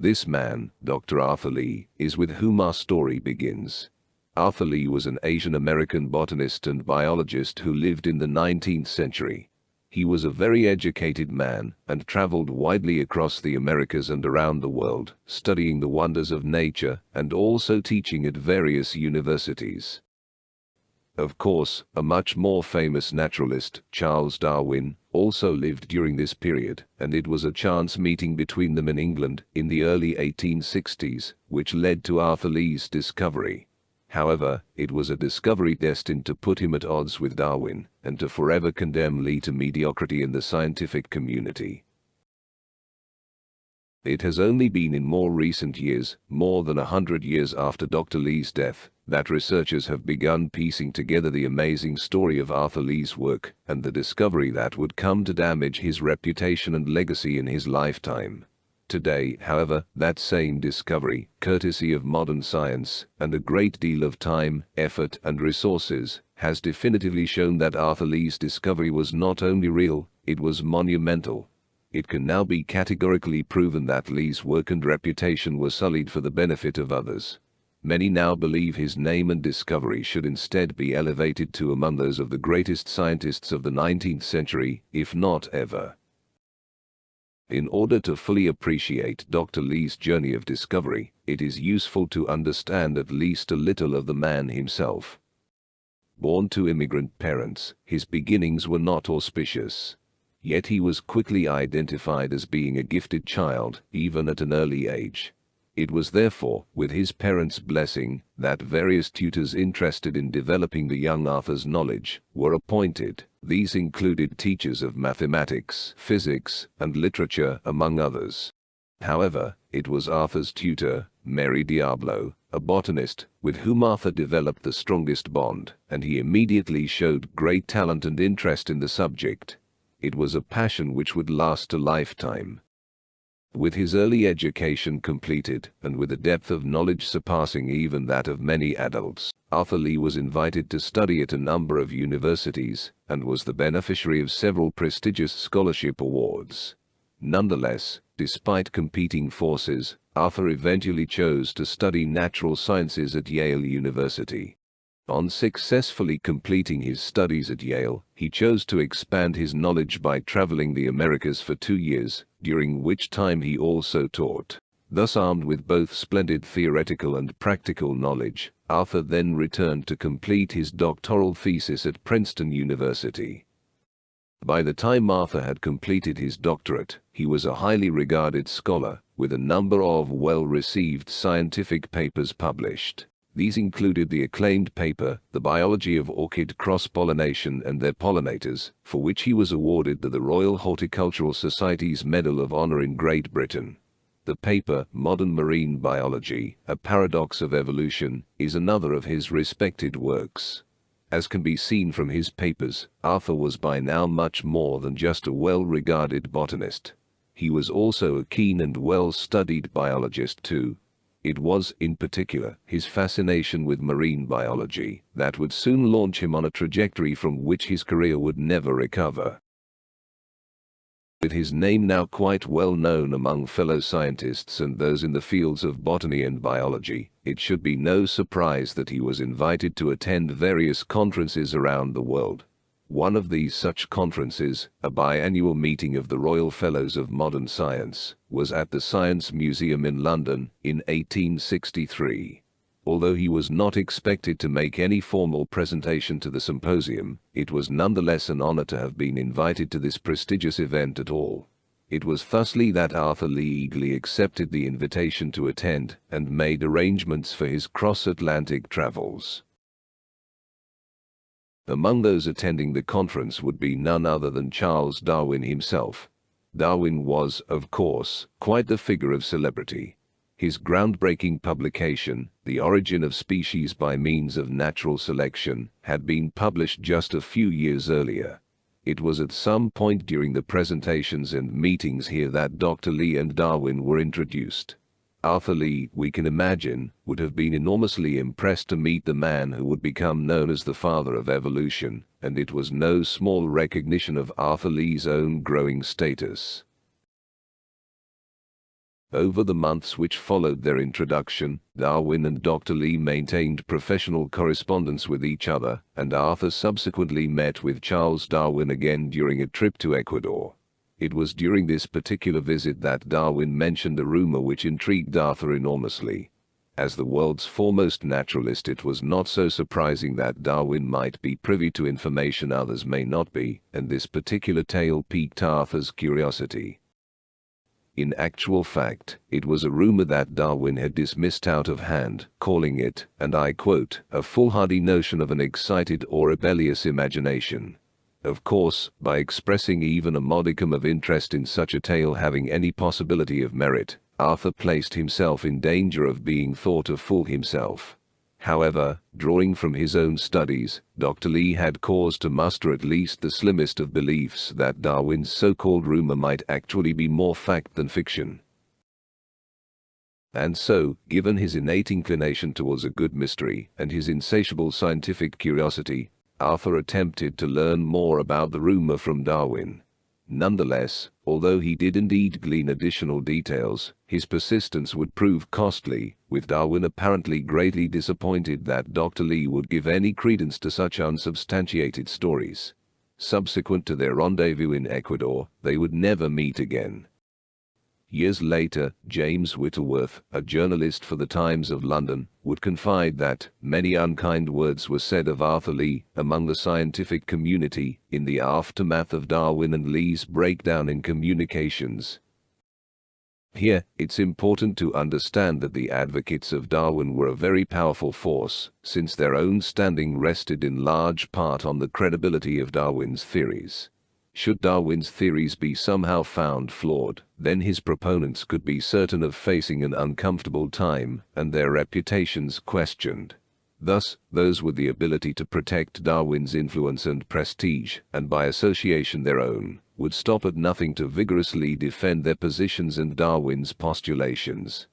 This man, Dr. Arthur Lee, is with whom our story begins. Arthur Lee was an Asian American botanist and biologist who lived in the 19th century. He was a very educated man and traveled widely across the Americas and around the world, studying the wonders of nature and also teaching at various universities. Of course, a much more famous naturalist, Charles Darwin, also lived during this period, and it was a chance meeting between them in England in the early 1860s, which led to Arthur Lee's discovery. However, it was a discovery destined to put him at odds with Darwin, and to forever condemn Lee to mediocrity in the scientific community. It has only been in more recent years, more than 100 years after Dr. Lee's death, that researchers have begun piecing together the amazing story of Arthur Lee's work and the discovery that would come to damage his reputation and legacy in his lifetime. Today, however, that same discovery, courtesy of modern science and a great deal of time, effort, and resources, has definitively shown that Arthur Lee's discovery was not only real, it was monumental. It can now be categorically proven that Lee's work and reputation were sullied for the benefit of others. Many now believe his name and discovery should instead be elevated to among those of the greatest scientists of the 19th century, if not ever. In order to fully appreciate Dr. Lee's journey of discovery, it is useful to understand at least a little of the man himself. Born to immigrant parents, his beginnings were not auspicious. Yet he was quickly identified as being a gifted child, even at an early age. It was therefore, with his parents' blessing, that various tutors interested in developing the young Arthur's knowledge were appointed. These included teachers of mathematics, physics, and literature, among others. However, it was Arthur's tutor, Mary Diablo, a botanist, with whom Arthur developed the strongest bond, and he immediately showed great talent and interest in the subject. It was a passion which would last a lifetime. With his early education completed, and with a depth of knowledge surpassing even that of many adults, Arthur Lee was invited to study at a number of universities, and was the beneficiary of several prestigious scholarship awards. Nonetheless, despite competing forces, Arthur eventually chose to study natural sciences at Yale University. On successfully completing his studies at Yale, he chose to expand his knowledge by traveling the Americas for 2 years, during which time he also taught. Thus armed with both splendid theoretical and practical knowledge, Arthur then returned to complete his doctoral thesis at Princeton University. By the time Arthur had completed his doctorate, he was a highly regarded scholar, with a number of well-received scientific papers published. These included the acclaimed paper, The Biology of Orchid Cross-Pollination and Their Pollinators, for which he was awarded the Royal Horticultural Society's Medal of Honor in Great Britain. The paper, Modern Marine Biology, A Paradox of Evolution, is another of his respected works. As can be seen from his papers, Arthur was by now much more than just a well-regarded botanist. He was also a keen and well-studied biologist too. It was, in particular, his fascination with marine biology that would soon launch him on a trajectory from which his career would never recover. With his name now quite well known among fellow scientists and those in the fields of botany and biology, it should be no surprise that he was invited to attend various conferences around the world. One of these such conferences, a biannual meeting of the Royal Fellows of Modern Science, was at the Science Museum in London in 1863. Although he was not expected to make any formal presentation to the symposium, it was nonetheless an honor to have been invited to this prestigious event at all. It was thusly that Arthur Lee eagerly accepted the invitation to attend and made arrangements for his cross-Atlantic travels. Among those attending the conference would be none other than Charles Darwin himself. Darwin was, of course, quite the figure of celebrity. His groundbreaking publication, The Origin of Species by Means of Natural Selection, had been published just a few years earlier. It was at some point during the presentations and meetings here that Dr. Lee and Darwin were introduced. Arthur Lee, we can imagine, would have been enormously impressed to meet the man who would become known as the father of evolution, and it was no small recognition of Arthur Lee's own growing status. Over the months which followed their introduction, Darwin and Dr. Lee maintained professional correspondence with each other, and Arthur subsequently met with Charles Darwin again during a trip to Ecuador. It was during this particular visit that Darwin mentioned a rumor which intrigued Arthur enormously. As the world's foremost naturalist, it was not so surprising that Darwin might be privy to information others may not be, and this particular tale piqued Arthur's curiosity. In actual fact, it was a rumor that Darwin had dismissed out of hand, calling it, and I quote, a foolhardy notion of an excited or rebellious imagination. Of course, by expressing even a modicum of interest in such a tale having any possibility of merit, Arthur placed himself in danger of being thought a fool himself. However, drawing from his own studies, Dr. Lee had cause to muster at least the slimmest of beliefs that Darwin's so-called rumor might actually be more fact than fiction. And so, given his innate inclination towards a good mystery and his insatiable scientific curiosity, Arthur attempted to learn more about the rumor from Darwin. Nonetheless, although he did indeed glean additional details, his persistence would prove costly, with Darwin apparently greatly disappointed that Dr. Lee would give any credence to such unsubstantiated stories. Subsequent to their rendezvous in Ecuador, they would never meet again. Years later, James Whittleworth, a journalist for the Times of London, would confide that many unkind words were said of Arthur Lee among the scientific community in the aftermath of Darwin and Lee's breakdown in communications. Here, it's important to understand that the advocates of Darwin were a very powerful force, since their own standing rested in large part on the credibility of Darwin's theories. Should Darwin's theories be somehow found flawed, then his proponents could be certain of facing an uncomfortable time and their reputations questioned. Thus, those with the ability to protect Darwin's influence and prestige, and by association their own, would stop at nothing to vigorously defend their positions and Darwin's postulations.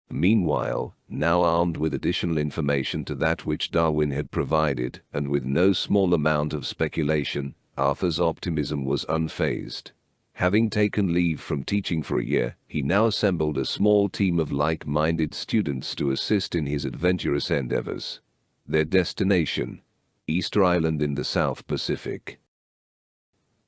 Meanwhile, now armed with additional information to that which Darwin had provided, and with no small amount of speculation, Arthur's optimism was unfazed. Having taken leave from teaching for a year, he now assembled a small team of like-minded students to assist in his adventurous endeavors. Their destination: Easter Island in the South Pacific.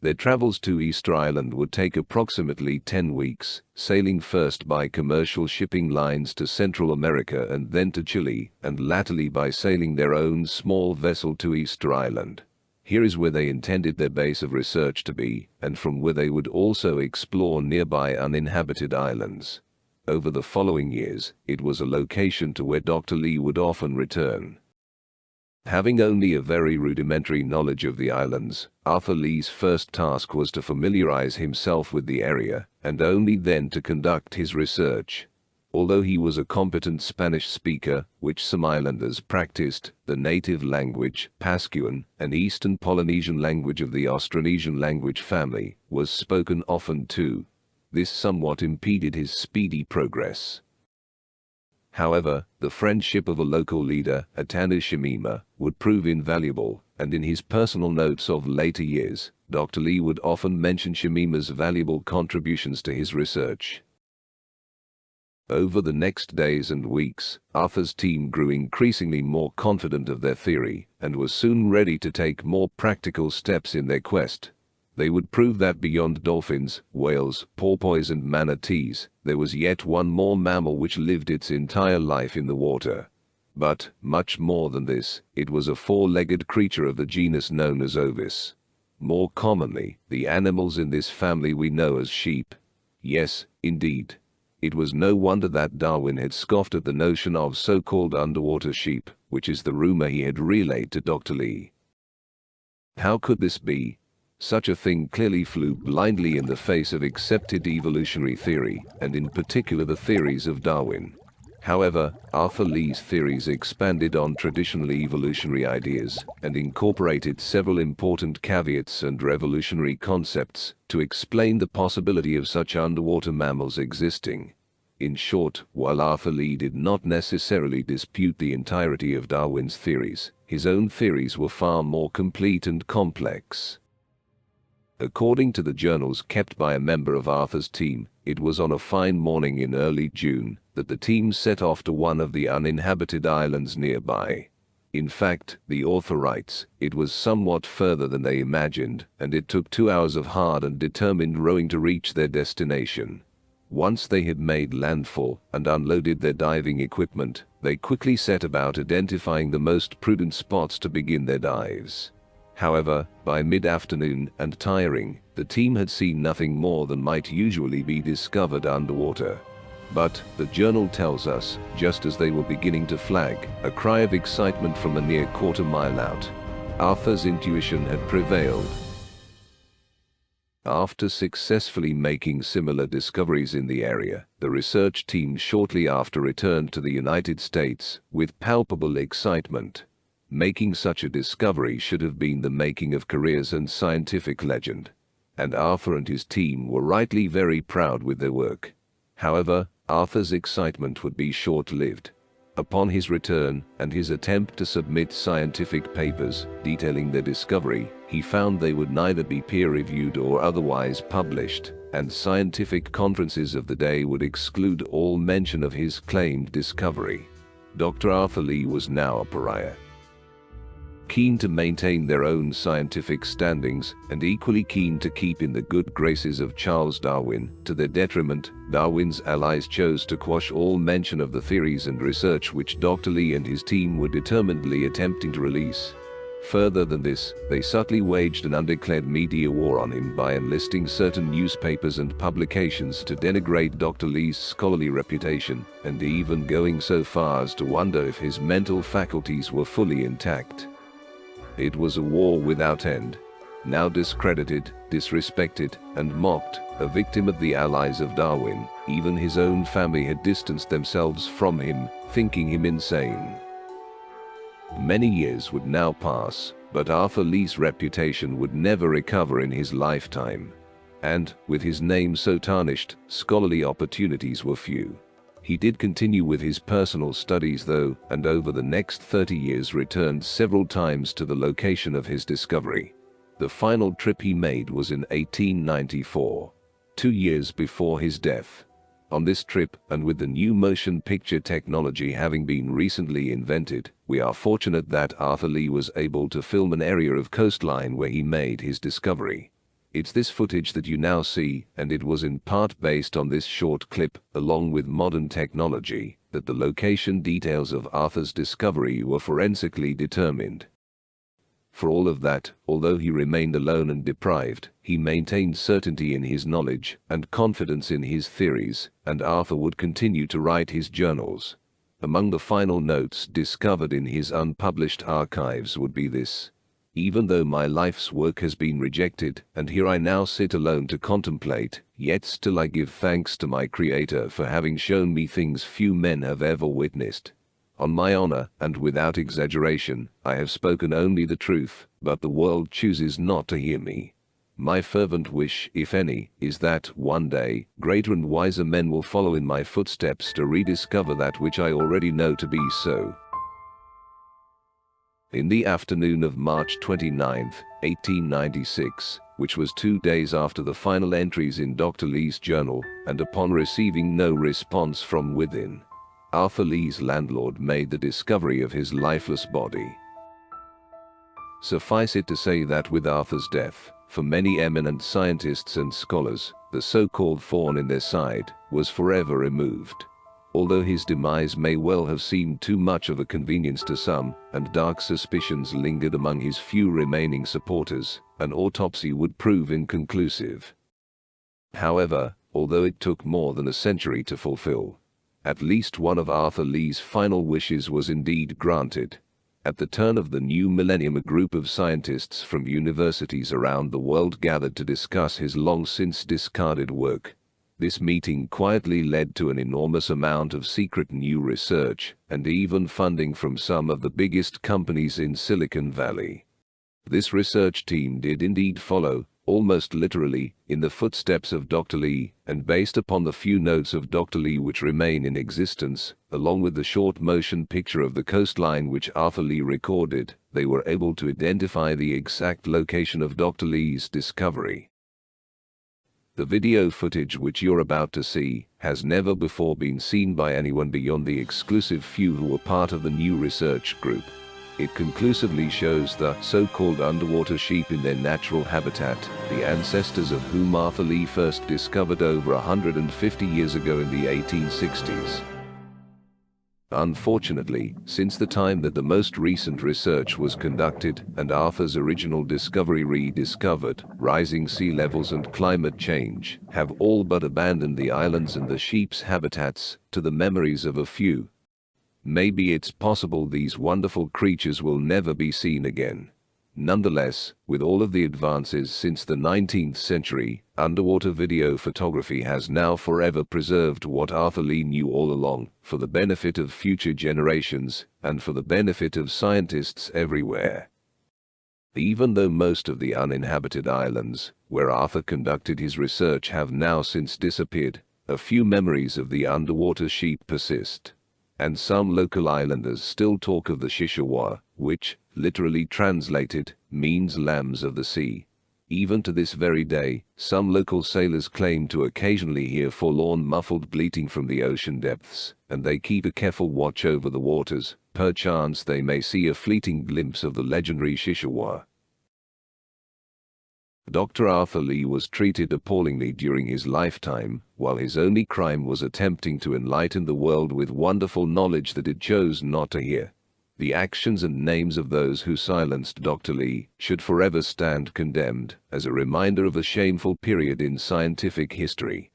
Their travels to Easter Island would take approximately 10 weeks, sailing first by commercial shipping lines to Central America and then to Chile, and latterly by sailing their own small vessel to Easter Island. Here is where they intended their base of research to be, and from where they would also explore nearby uninhabited islands. Over the following years, it was a location to where Dr. Lee would often return. Having only a very rudimentary knowledge of the islands, Arthur Lee's first task was to familiarize himself with the area, and only then to conduct his research. Although he was a competent Spanish speaker, which some islanders practiced, the native language, Pascuan, an Eastern Polynesian language of the Austronesian language family, was spoken often too. This somewhat impeded his speedy progress. However, the friendship of a local leader, Atanu Shimima, would prove invaluable, and in his personal notes of later years, Dr. Lee would often mention Shimima's valuable contributions to his research. Over the next days and weeks, Arthur's team grew increasingly more confident of their theory, and was soon ready to take more practical steps in their quest. They would prove that beyond dolphins, whales, porpoise and manatees, there was yet one more mammal which lived its entire life in the water. But, much more than this, it was a four-legged creature of the genus known as Ovis. More commonly, the animals in this family we know as sheep. Yes, indeed. It was no wonder that Darwin had scoffed at the notion of so-called underwater sheep, which is the rumor he had relayed to Dr. Lee. How could this be? Such a thing clearly flew blindly in the face of accepted evolutionary theory, and in particular the theories of Darwin. However, Arthur Lee's theories expanded on traditional evolutionary ideas, and incorporated several important caveats and revolutionary concepts to explain the possibility of such underwater mammals existing. In short, while Arthur Lee did not necessarily dispute the entirety of Darwin's theories, his own theories were far more complete and complex. According to the journals kept by a member of Arthur's team, it was on a fine morning in early June that the team set off to one of the uninhabited islands nearby. In fact, the author writes, it was somewhat further than they imagined, and it took 2 hours of hard and determined rowing to reach their destination. Once they had made landfall and unloaded their diving equipment, they quickly set about identifying the most prudent spots to begin their dives. However, by mid-afternoon and tiring, the team had seen nothing more than might usually be discovered underwater. But, the journal tells us, just as they were beginning to flag, a cry of excitement from a near quarter-mile out. Arthur's intuition had prevailed. After successfully making similar discoveries in the area, the research team shortly after returned to the United States with palpable excitement. Making such a discovery should have been the making of careers and scientific legend, and Arthur and his team were rightly very proud with their work. However, Arthur's excitement would be short-lived. Upon his return and his attempt to submit scientific papers detailing their discovery, he found they would neither be peer-reviewed or otherwise published, and scientific conferences of the day would exclude all mention of his claimed discovery. Dr. Arthur Lee was now a pariah. Keen to maintain their own scientific standings, and equally keen to keep in the good graces of Charles Darwin, to their detriment, Darwin's allies chose to quash all mention of the theories and research which Dr. Lee and his team were determinedly attempting to release. Further than this, they subtly waged an undeclared media war on him by enlisting certain newspapers and publications to denigrate Dr. Lee's scholarly reputation, and even going so far as to wonder if his mental faculties were fully intact. It was a war without end. Now discredited, disrespected, and mocked, a victim of the allies of Darwin, even his own family had distanced themselves from him, thinking him insane. Many years would now pass, but Arthur Lee's reputation would never recover in his lifetime. And, with his name so tarnished, scholarly opportunities were few. He did continue with his personal studies though, and over the next 30 years returned several times to the location of his discovery. The final trip he made was in 1894, 2 years before his death. On this trip, and with the new motion picture technology having been recently invented, we are fortunate that Arthur Lee was able to film an area of coastline where he made his discovery. It's this footage that you now see, and it was in part based on this short clip, along with modern technology, that the location details of Arthur's discovery were forensically determined. For all of that, although he remained alone and deprived, he maintained certainty in his knowledge and confidence in his theories, and Arthur would continue to write his journals. Among the final notes discovered in his unpublished archives would be this: even though my life's work has been rejected, and here I now sit alone to contemplate, yet still I give thanks to my Creator for having shown me things few men have ever witnessed. On my honor, and without exaggeration, I have spoken only the truth, but the world chooses not to hear me. My fervent wish, if any, is that, one day, greater and wiser men will follow in my footsteps to rediscover that which I already know to be so. In the afternoon of March 29, 1896, which was 2 days after the final entries in Dr. Lee's journal, and upon receiving no response from within, Arthur Lee's landlord made the discovery of his lifeless body. Suffice it to say that with Arthur's death, for many eminent scientists and scholars, the so-called thorn in their side was forever removed. Although his demise may well have seemed too much of a convenience to some, and dark suspicions lingered among his few remaining supporters, an autopsy would prove inconclusive. However, although it took more than a century to fulfill, at least one of Arthur Lee's final wishes was indeed granted. At the turn of the new millennium, a group of scientists from universities around the world gathered to discuss his long-since discarded work. This meeting quietly led to an enormous amount of secret new research, and even funding from some of the biggest companies in Silicon Valley. This research team did indeed follow, almost literally, in the footsteps of Dr. Lee, and based upon the few notes of Dr. Lee which remain in existence, along with the short motion picture of the coastline which Arthur Lee recorded, they were able to identify the exact location of Dr. Lee's discovery. The video footage which you're about to see has never before been seen by anyone beyond the exclusive few who were part of the new research group. It conclusively shows the so-called underwater sheep in their natural habitat, the ancestors of whom Arthur Lee first discovered over 150 years ago in the 1860s. Unfortunately, since the time that the most recent research was conducted and Arthur's original discovery rediscovered, rising sea levels and climate change have all but abandoned the islands and the sheep's habitats to the memories of a few. Maybe it's possible these wonderful creatures will never be seen again. Nonetheless, with all of the advances since the 19th century, underwater video photography has now forever preserved what Arthur Lee knew all along, for the benefit of future generations, and for the benefit of scientists everywhere. Even though most of the uninhabited islands, where Arthur conducted his research, have now since disappeared, a few memories of the underwater sheep persist. And some local islanders still talk of the Shishawa, which, literally translated, means lambs of the sea. Even to this very day, some local sailors claim to occasionally hear forlorn muffled bleating from the ocean depths, and they keep a careful watch over the waters. Perchance they may see a fleeting glimpse of the legendary Shishawa. Dr. Arthur Lee was treated appallingly during his lifetime, while his only crime was attempting to enlighten the world with wonderful knowledge that it chose not to hear. The actions and names of those who silenced Dr. Lee should forever stand condemned, as a reminder of a shameful period in scientific history.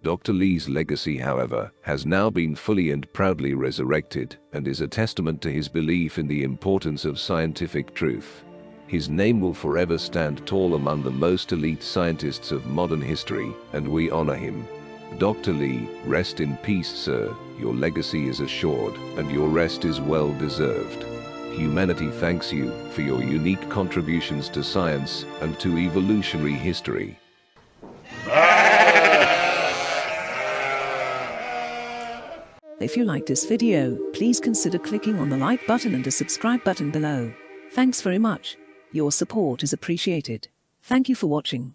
Dr. Lee's legacy, however, has now been fully and proudly resurrected, and is a testament to his belief in the importance of scientific truth. His name will forever stand tall among the most elite scientists of modern history, and we honor him. Dr. Lee, rest in peace, sir. Your legacy is assured, and your rest is well deserved. Humanity thanks you for your unique contributions to science and to evolutionary history. If you like this video, please consider clicking on the like button and the subscribe button below. Thanks very much. Your support is appreciated. Thank you for watching.